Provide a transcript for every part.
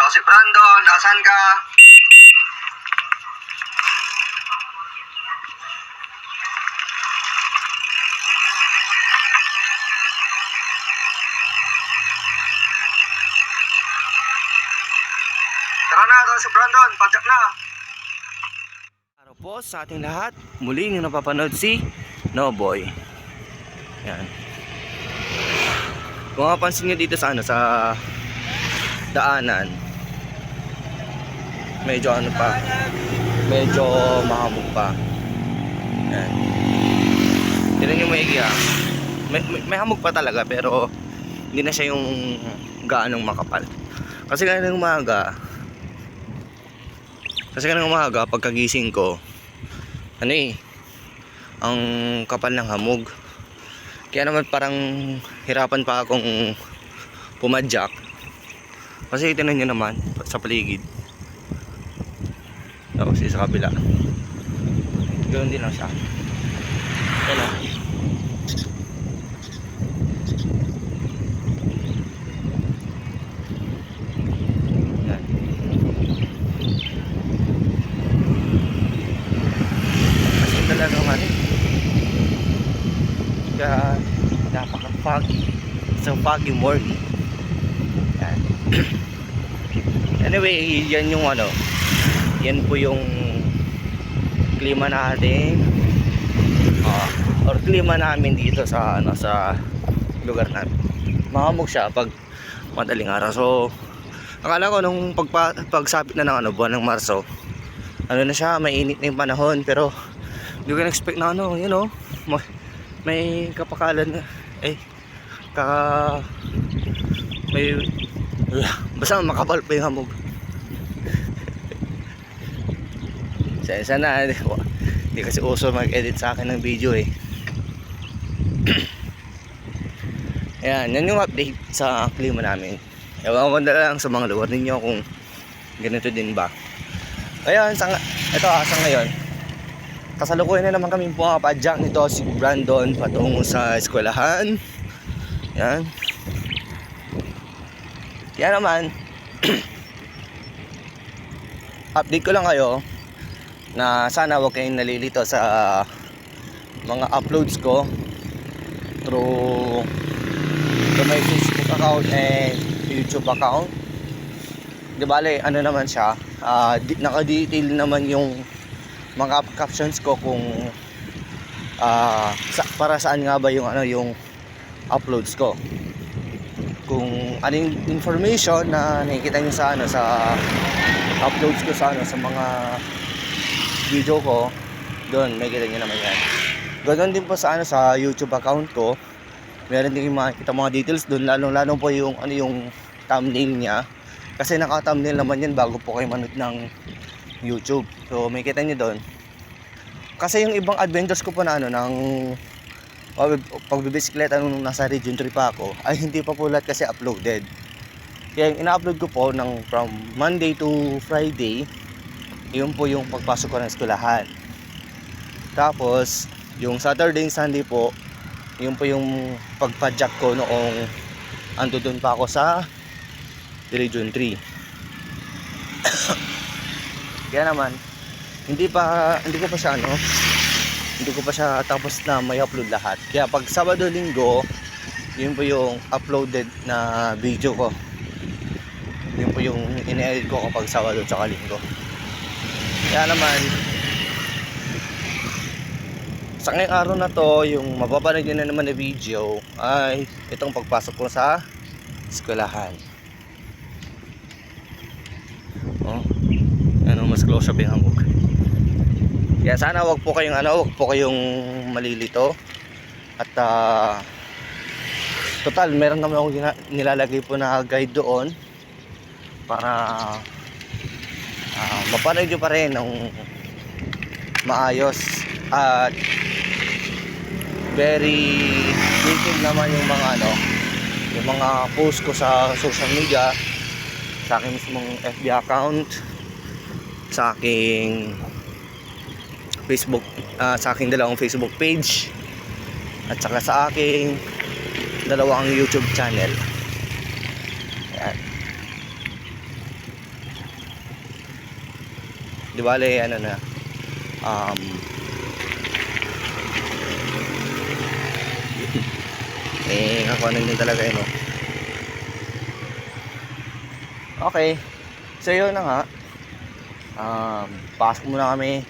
si Brandon, asan ka? Tara na, ito si Brandon, padyak na. Araw po sa ating lahat, muli nyo napapanood si Noboy. Yan. Kung mapapansin nyo dito sa daanan, medyo medyo mahamog pa. Yan. Tignan nyo maigi ha. May hamog pa talaga pero hindi na siya yung gaanong makapal. Kasi kanina umaga pagkagising ko, ang kapal ng hamog. Kaya naman parang hirapan pa akong pumadyak. Kasi itinan nyo naman sa paligid. Tapos sa kabila, ganoon din lang siya. Yan o. Yan. Kasi talagang kaya napaka-foggy. It's a foggy morning. Yan. Anyway, yan yung yan po yung klima natin, or klima namin dito sa sa lugar namin. Mahamog siya pag madaling araw. So akala ko nung pagsapit na ng buwan ng Marso, na siya, mainit na yung panahon, pero hindi ko na-expect na may kapakalan basta makapal pa yung hamog. Sensa na, hindi kasi uso mag-edit sa akin ng video Ayan, yan yung update sa klima namin. Ewan ko na lang sa mga lugar ninyo kung ganito din ba. Ayan, sa ngayon, kasalukuyan na naman kami pumapadyak nito si Brandon patungo sa eskwelahan. Yan. Yan naman. Update ko lang kayo na sana huwag kayong nalilito sa mga uploads ko through my Facebook account and YouTube account. Di bale, naman siya, naka-detail naman yung mga captions ko kung para saan nga ba yung yung uploads ko, kung anong information na nakikita nyo sa uploads ko sa mga video ko, doon makikita nyo naman yan. Ganoon din po sa sa YouTube account ko, meron din makikita mga details doon, lalo po yung yung thumbnail niya, kasi naka-thumbnail naman yan bago po kayo manood ng YouTube. So makikita nyo doon. Kasi yung ibang adventures ko po ng pagbibisikleta nung nasa Region 3 pa ako, ay hindi pa po lahat kasi uploaded. Kaya yung ina-upload ko po from Monday to Friday, yun po yung pagpasok ko ng eskwelahan. Tapos yung Saturday and Sunday po, yun po yung pagpadyak ko noong ando doon pa ako sa Region 3. Kaya naman hindi ko pa siya tapos na may upload lahat. Kaya pag Sabado Linggo, yun po yung uploaded na video ko. Yun po yung ine-edit ko kapag Sabado at Linggo. Kaya naman sa ngayong araw na to, yung mapapanood nyo na naman na video ay itong pagpasok ko sa eskwelahan. Mas close up yung hamog. Kaya sana wag po kayong malilito. At total, meron naman akong nilalagay po na guide doon para mapanood nyo pa rin ng maayos. At very detailed naman yung mga post ko sa social media, sa aking mismong FB account, sa aking Facebook, sa aking dalawang Facebook page, at saka sa aking dalawang YouTube channel. Ayan. Di bale, ano na, kakuanan din talaga yun, no? Okay, so yun na nga. Pasok muna kami.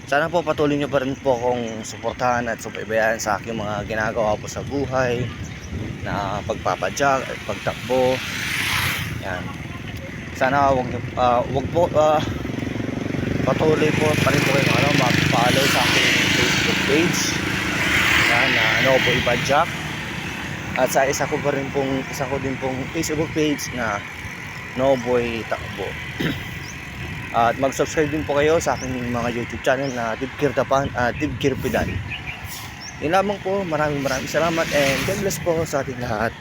Sana po patuloy nyo pa rin po akong suportahan at subaybayan sa aking mga ginagawa po sa buhay, na pagpapadyak at pagtakbo. Yan. Sana wag po patuloy po pa rin po kayo mag-follow sa aking Facebook page. Yan, na Noboy Padyak. At sa isa ko din pong Facebook page na Noboy Takbo. At mag-subscribe din po kayo sa aking mga YouTube channel na Tibkir Pidan. Yun lamang po. Maraming salamat and God bless po sa ating lahat.